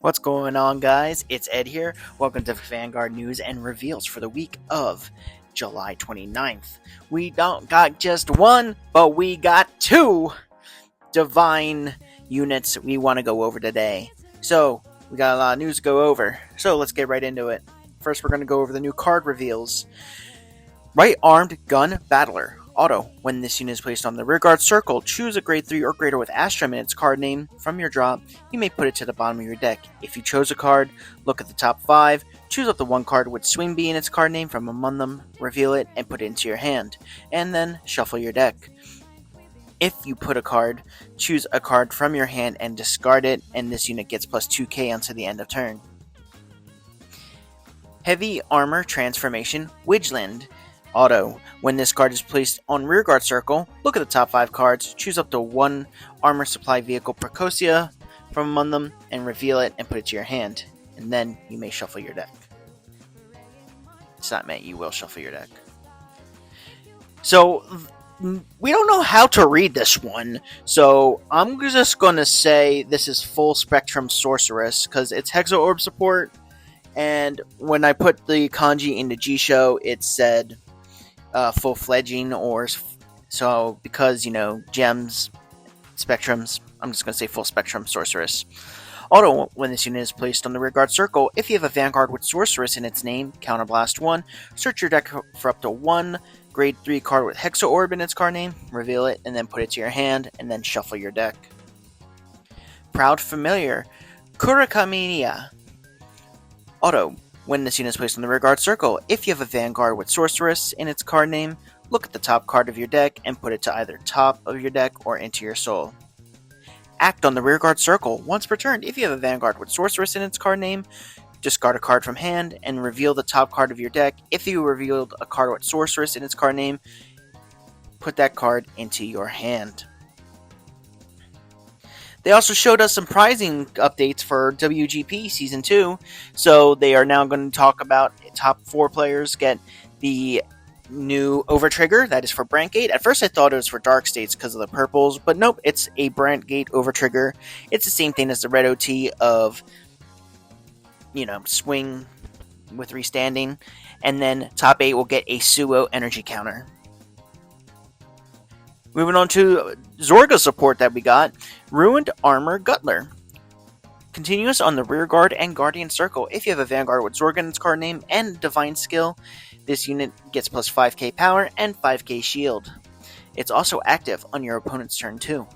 What's going on, guys? It's Ed here. Welcome to Vanguard News and Reveals for the week of July 29th. We don't got just one, but we got two divine units we want to go over today. So, we got a lot of news to go over. So, let's get right into it. First, we're going to go over the new card reveals. Right Armed Gun Battler. Auto. When this unit is placed on the rearguard circle, choose a grade 3 or greater with Astrum in its card name from your drop. You may put it to the bottom of your deck. If you chose a card, look at the top 5, choose up the one card with Swing Bee in its card name from among them, reveal it, and put it into your hand, and then shuffle your deck. If you put a card, choose a card from your hand and discard it, and this unit gets plus 2k until the end of turn. Heavy Armor Transformation Widgeland. Auto. When this card is placed on rearguard circle, look at the top 5 cards, choose up to one armor supply vehicle Precocia from among them, and reveal it and put it to your hand. And then you may shuffle your deck. It's not meant you will shuffle your deck. So, we don't know how to read this one, so I'm just going to say this is full spectrum sorceress, because it's Hexo Orb support, and when I put the kanji into G-Show, it said full-fledging, or so because, gems, spectrums, I'm just going to say full spectrum sorceress. Auto, when this unit is placed on the rearguard circle, if you have a Vanguard with sorceress in its name, counterblast 1, search your deck for up to one grade 3 card with Hexo Orb in its card name, reveal it, and then put it to your hand, and then shuffle your deck. Proud Familiar, Kurakamiya. Auto, when this unit is placed on the rearguard circle, if you have a Vanguard with sorceress in its card name, look at the top card of your deck and put it to either top of your deck or into your soul. Act on the rearguard circle once per turn. If you have a Vanguard with sorceress in its card name, discard a card from hand and reveal the top card of your deck. If you revealed a card with sorceress in its card name, put that card into your hand. They also showed us some prizing updates for WGP Season 2, so they are now going to talk about top 4 players get the new Overtrigger, that is for Brantgate. At first I thought it was for Dark States because of the purples, but nope, it's a Brantgate Overtrigger. It's the same thing as the red OT of, swing with restanding, and then top 8 will get a Suo energy counter. Moving on to Zorga support that we got, Ruined Armor Gutler. Continuous on the rearguard and guardian circle. If you have a Vanguard with Zorga in its card name and divine skill, this unit gets plus 5k power and 5k shield. It's also active on your opponent's turn too.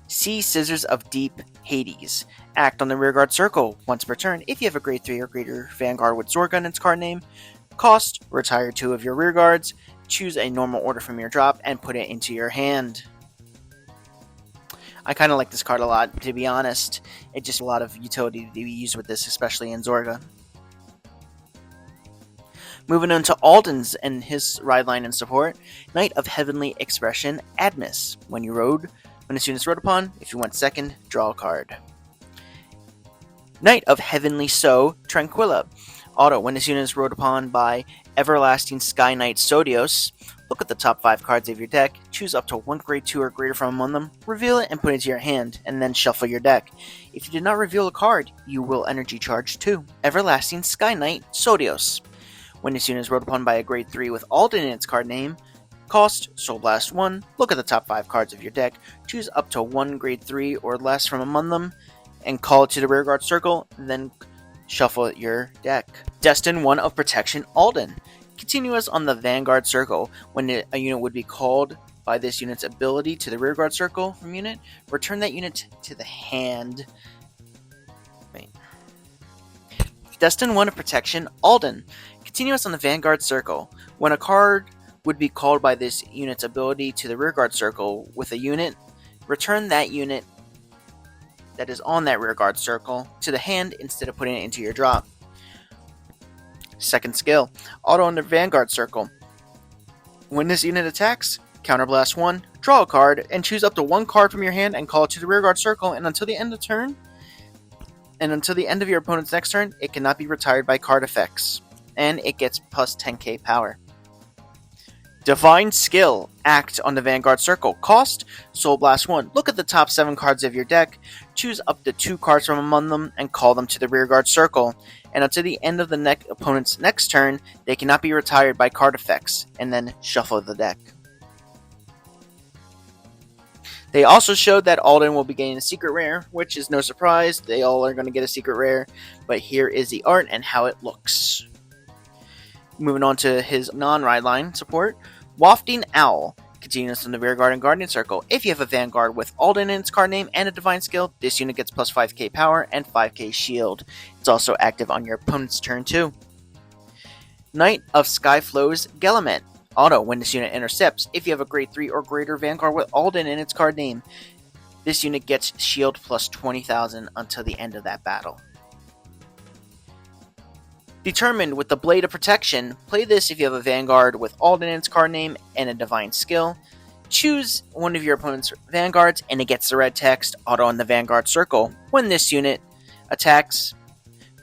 Sea Scissors of Deep Hades. Act on the rearguard circle once per turn. If you have a grade 3 or greater Vanguard with Zorga in its card name, cost, retire 2 of your rearguards, choose a normal order from your drop, and put it into your hand. I kind of like this card a lot, to be honest. It's just a lot of utility to be used with this, especially in Zorga. Moving on to Alden's and his ride line and support. Knight of Heavenly Expression, Admis. When this unit is rode upon, if you went second, draw a card. Knight of Heavenly Soul, Tranquilla. Auto, when this unit is rode upon by Everlasting Sky Knight Sodios, look at the top 5 cards of your deck, choose up to one grade 2 or greater from among them, reveal it and put it to your hand, and then shuffle your deck. If you did not reveal a card, you will energy charge 2. Everlasting Sky Knight Sodios. When this unit is rode upon by a grade 3 with Alden in its card name, cost, Soul Blast 1, look at the top 5 cards of your deck, choose up to one grade 3 or less from among them, and call it to the rearguard circle, then shuffle your deck. Destin 1 of Protection Alden. Continuous on the Vanguard circle. When a unit would be called by this unit's ability to the rearguard circle from unit, return that unit to the hand. Destin 1 of Protection Alden. Continuous on the Vanguard circle. When a card would be called by this unit's ability to the rearguard circle with a unit, return that unit that is on that rearguard circle to the hand instead of putting it into your drop. Second skill, Auto on the Vanguard circle. When this unit attacks, counterblast 1, draw a card, and choose up to one card from your hand and call it to the rearguard circle, and until the end of turn, and until the end of your opponent's next turn, it cannot be retired by card effects, and it gets plus 10k power. Divine Skill. Act on the Vanguard Circle. Cost, Soul Blast 1. Look at the top 7 cards of your deck, choose up to 2 cards from among them, and call them to the Rearguard Circle. And until the end of the opponent's next turn, they cannot be retired by card effects, and then shuffle the deck. They also showed that Alden will be getting a secret rare, which is no surprise. They all are going to get a secret rare, but here is the art and how it looks. Moving on to his non-ride line support, Wafting Owl. Continuous from the Rearguard and Guardian Circle. If you have a Vanguard with Alden in its card name and a Divine Skill, this unit gets plus 5k power and 5k shield. It's also active on your opponent's turn too. Knight of Skyflow's Geliment. Auto, when this unit intercepts, if you have a grade 3 or greater Vanguard with Alden in its card name, this unit gets shield plus 20,000 until the end of that battle. Determined with the Blade of Protection, play this if you have a Vanguard with Alden in its card name and a Divine Skill. Choose one of your opponent's Vanguards and it gets the red text Auto on the Vanguard Circle. When this unit attacks,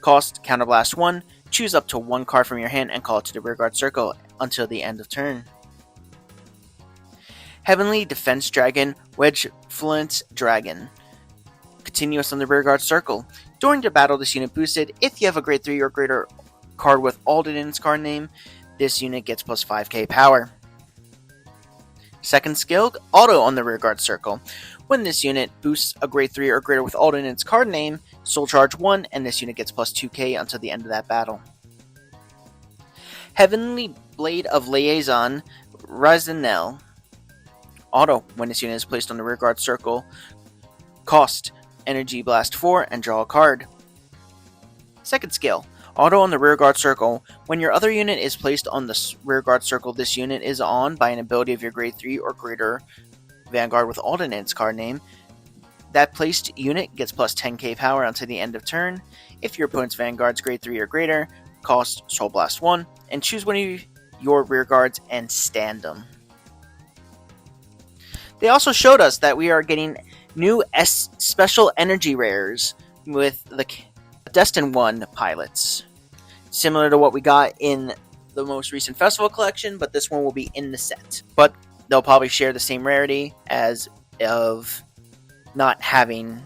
cost Counterblast 1, choose up to 1 card from your hand and call it to the Rearguard Circle until the end of turn. Heavenly Defense Dragon, Wedgefluence Dragon. Continuous on the Rearguard Circle. During the battle, this unit boosted. If you have a grade 3 or greater card with Alden in its card name, this unit gets plus 5k power. Second skill, Auto on the Rearguard Circle. When this unit boosts a grade 3 or greater with Alden in its card name, Soul Charge 1, and this unit gets plus 2k until the end of that battle. Heavenly Blade of Liaison, Razinel. Auto, when this unit is placed on the Rearguard Circle, cost Energy Blast 4 and draw a card. Second skill, Auto on the Rearguard Circle. When your other unit is placed on the Rearguard Circle this unit is on by an ability of your grade 3 or greater Vanguard with Alden in its card name, that placed unit gets plus 10k power until the end of turn. If your opponent's Vanguard's grade 3 or greater, cost Soul Blast 1, and choose one of your Rearguards and stand them. They also showed us that we are getting new special energy rares with the Destin 1 pilots. Similar to what we got in the most recent festival collection, but this one will be in the set. But they'll probably share the same rarity as of not having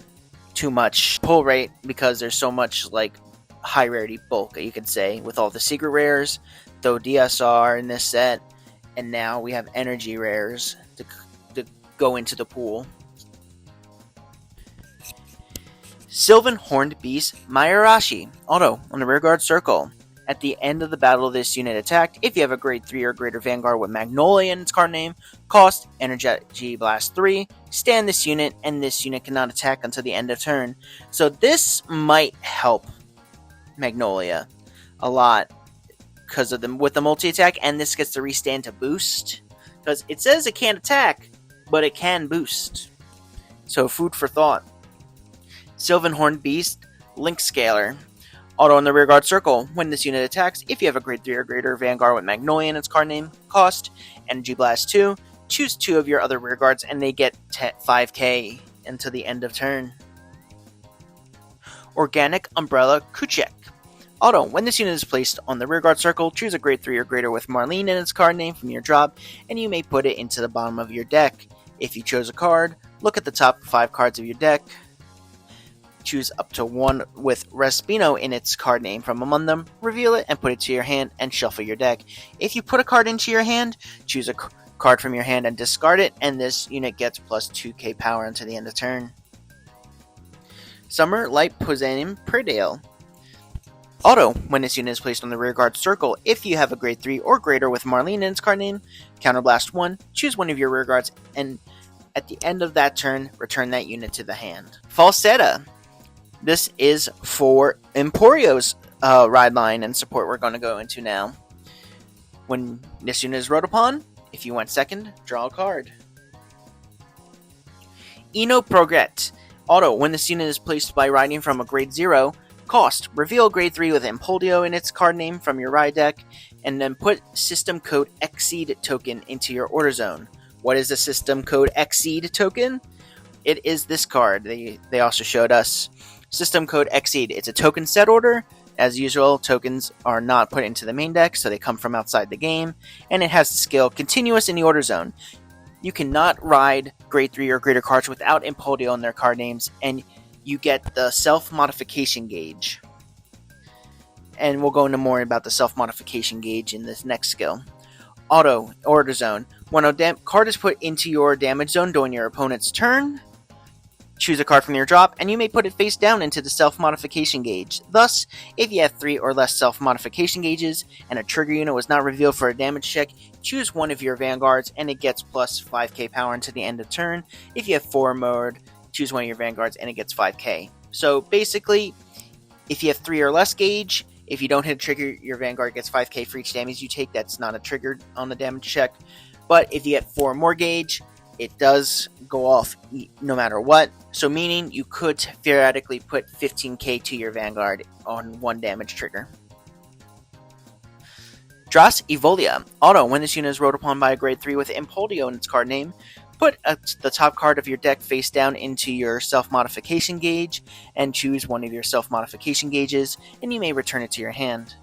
too much pull rate because there's so much like high rarity bulk, you could say, with all the secret rares, though DSR in this set, and now we have energy rares to go into the pool. Sylvan Horned Beast Mayarashi. Auto on the Rearguard Circle. At the end of the battle this unit attacked, if you have a grade 3 or greater Vanguard with Magnolia in its card name, cost Energy Blast 3, stand this unit, and this unit cannot attack until the end of turn. So this might help Magnolia a lot because of with the multi-attack, and this gets to restand to boost. Because it says it can't attack, but it can boost. So food for thought. Sylvan Horned Beast, Link Scaler. Auto on the Rearguard Circle. When this unit attacks, if you have a grade 3 or greater Vanguard with Magnolia in its card name, cost Energy Blast 2, choose 2 of your other Rearguards and they get 5k until the end of turn. Organic Umbrella Kuchek. Auto, when this unit is placed on the Rearguard Circle, choose a grade 3 or greater with Marlene in its card name from your drop, and you may put it into the bottom of your deck. If you chose a card, look at the top 5 cards of your deck. Choose up to 1 with Respino in its card name from among them, reveal it and put it to your hand and shuffle your deck. If you put a card into your hand, choose a card from your hand and discard it, and this unit gets plus 2k power until the end of turn. Summer Light Poseidon Predale. Auto, when this unit is placed on the Rearguard Circle, if you have a grade 3 or greater with Marlene in its card name, Counterblast 1, choose one of your Rearguards, and at the end of that turn, return that unit to the hand. Falsetta. This is for Emporio's ride line and support we're going to go into now. When this unit is rode upon, if you went second, draw a card. Eno Progret. Auto, when this unit is placed by riding from a grade 0, cost, reveal grade 3 with Empoleon in its card name from your ride deck, and then put system code Exceed token into your order zone. What is the system code Exceed token? It is this card. They also showed us. System code Exceed. It's a token set order. As usual, tokens are not put into the main deck, so they come from outside the game, and it has the skill Continuous in the Order Zone. You cannot ride Grade 3 or greater cards without Impodio in their card names, and you get the self-modification gauge. And we'll go into more about the self-modification gauge in this next skill. Auto, Order Zone. When a card is put into your damage zone during your opponent's turn, choose a card from your drop, and you may put it face down into the self-modification gauge. Thus, if you have 3 or less self-modification gauges, and a trigger unit was not revealed for a damage check, choose one of your Vanguards, and it gets plus 5k power until the end of turn. If you have 4 mode, choose one of your Vanguards, and it gets 5k. So basically, if you have 3 or less gauge, if you don't hit a trigger, your Vanguard gets 5k for each damage you take. That's not a trigger on the damage check. But if you get 4 or more gauge, it does go off no matter what. So meaning you could theoretically put 15k to your Vanguard on one damage trigger. Dras Evolia. Auto. When this unit is rolled upon by a grade 3 with Impodio in its card name, put the top card of your deck face down into your self-modification gauge and choose one of your self-modification gauges, and you may return it to your hand.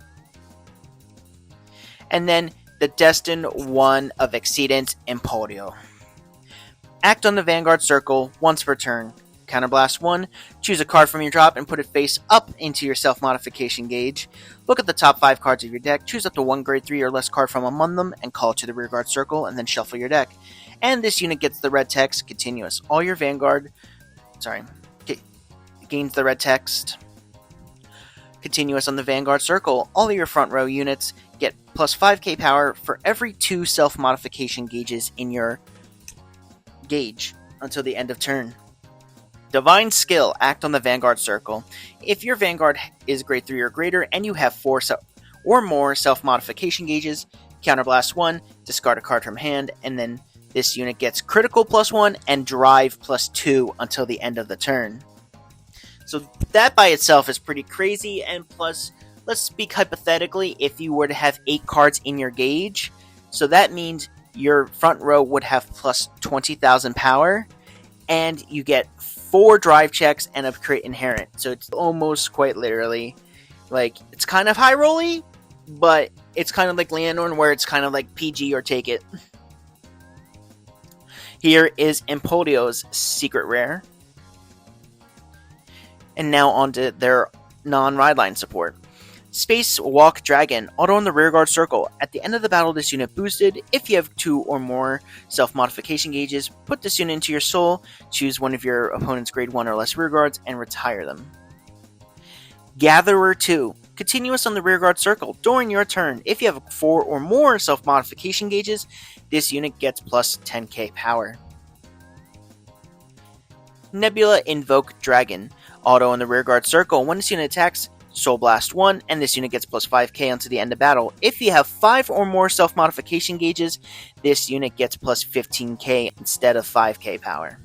And then the Destined One of Exceedance, Impodio. Act on the Vanguard circle once per turn. Counterblast 1, choose a card from your drop and put it face up into your self-modification gauge. Look at the top 5 cards of your deck, choose up to one grade 3 or less card from among them, and call it to the rearguard circle, and then shuffle your deck. And this unit gets the red text, Continuous. All your Vanguard, gains the red text, Continuous on the Vanguard circle. All of your front row units get plus 5k power for every 2 self-modification gauges in your gauge until the end of turn. Divine Skill. Act on the Vanguard circle. If your Vanguard is grade 3 or greater and you have 4 or more self-modification gauges, Counterblast 1, discard a card from hand, and then this unit gets critical +1 and drive +2 until the end of the turn. So that by itself is pretty crazy, and plus, let's speak hypothetically, if you were to have 8 cards in your gauge, so that means your front row would have plus 20,000 power, and you get 4 drive checks and a crit inherent. So it's almost quite literally, like, it's kind of high rolly, but it's kind of like Leonor, where it's kind of like PG or take it. Here is Impodio's secret rare. And now on to their non-ride line support. Space Walk Dragon. Auto in the rearguard circle. At the end of the battle, this unit boosted. If you have 2 or more self-modification gauges, put this unit into your soul, choose one of your opponent's grade 1 or less rearguards, and retire them. Gatherer 2. Continuous on the rearguard circle. During your turn, if you have 4 or more self-modification gauges, this unit gets plus 10k power. Nebula Invoke Dragon. Auto in the rearguard circle. When this unit attacks, Soul Blast 1, and this unit gets plus 5k until the end of battle. If you have 5 or more self-modification gauges, this unit gets plus 15k instead of 5k power.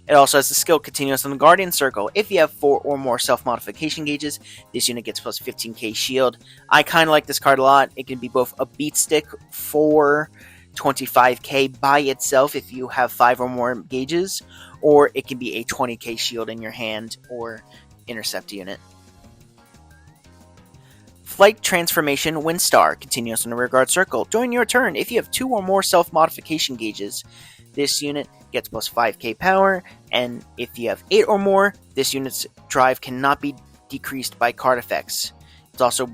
It also has the skill Continuous on the Guardian Circle. If you have 4 or more self-modification gauges, this unit gets plus 15k shield. I kind of like this card a lot. It can be both a beat stick for 25k by itself if you have 5 or more gauges, or it can be a 20k shield in your hand or intercept unit. Flight Transformation Windstar. Continuous on the rearguard circle. During your turn, if you have 2 or more self-modification gauges, this unit gets plus 5k power, and if you have 8 or more, this unit's drive cannot be decreased by card effects. It's also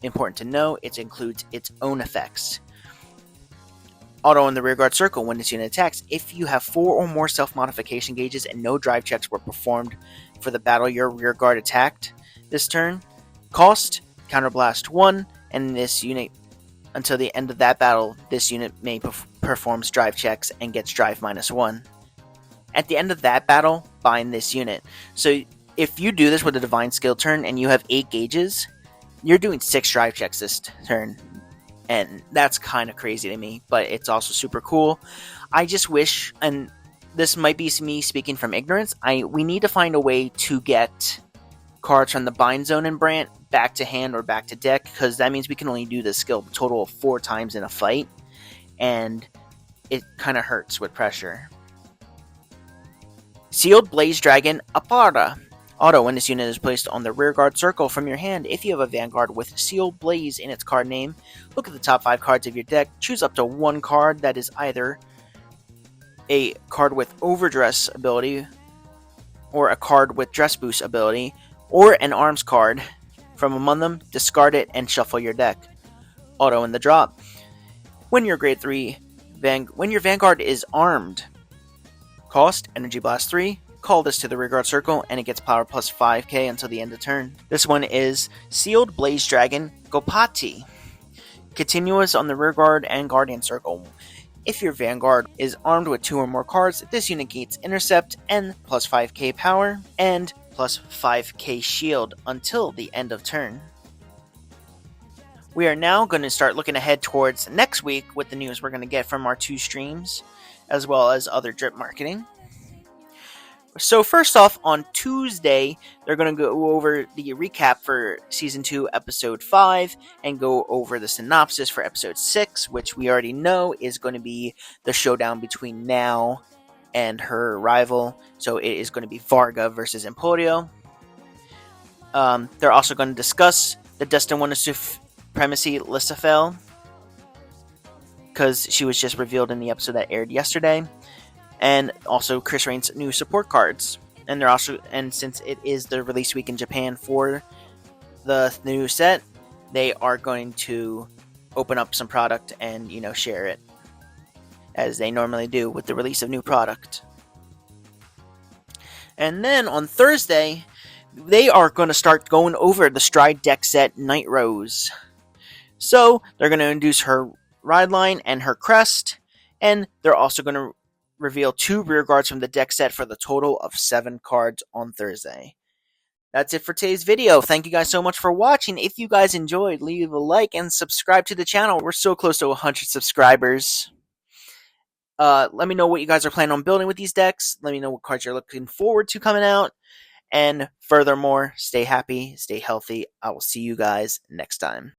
important to know it includes its own effects. Auto in the rearguard circle. When this unit attacks, if you have 4 or more self-modification gauges and no drive checks were performed for the battle your rearguard attacked this turn, cost Counterblast 1, and this unit, until the end of that battle, this unit may performs drive checks and gets drive -1. At the end of that battle, bind this unit. So if you do this with a Divine Skill turn and you have 8 gauges, you're doing 6 drive checks this turn. And that's kind of crazy to me, but it's also super cool. I just wish, and this might be me speaking from ignorance, we need to find a way to get cards from the Bind Zone and Brant back to hand or back to deck, because that means we can only do this skill a total of 4 times in a fight, and it kind of hurts with pressure. Sealed Blaze Dragon Aparta. Auto, when this unit is placed on the rearguard circle from your hand, if you have a Vanguard with Sealed Blaze in its card name, look at the top 5 cards of your deck, choose up to one card that is either a card with Overdress ability, or a card with Dress Boost ability, or an arms card from among them, discard it and shuffle your deck. Auto in the drop. When your grade 3 when your Vanguard is armed, cost Energy Blast 3, call this to the rearguard circle, and it gets power plus 5k until the end of turn. This one is Sealed Blaze Dragon Gopati. Continuous on the rearguard and guardian circle. If your Vanguard is armed with 2 or more cards, this unit gains intercept and plus 5k power and plus 5k shield until the end of turn. We are now going to start looking ahead towards next week with the news we're going to get from our 2 streams, as well as other drip marketing. So first off, on Tuesday, they're going to go over the recap for Season 2, Episode 5, and go over the synopsis for Episode 6, which we already know is going to be the showdown between Now and her rival. So it is going to be Varga versus Emporio. They're also going to discuss the Destin One Supremacy Lissafel, because she was just revealed in the episode that aired yesterday. And also Chris Reigns' new support cards. And they're also, and since it is the release week in Japan for the new set, they are going to open up some product and, share it, as they normally do with the release of new product. And then on Thursday, they are going to start going over the Stride deck set Night Rose. So they're going to introduce her ride line and her crest, and they're also going to reveal 2 rear guards from the deck set for the total of 7 cards on Thursday. That's it for today's video. Thank you guys so much for watching. If you guys enjoyed, leave a like and subscribe to the channel. We're so close to 100 subscribers. Let me know what you guys are planning on building with these decks. Let me know what cards you're looking forward to coming out. And furthermore, stay happy, stay healthy. I will see you guys next time.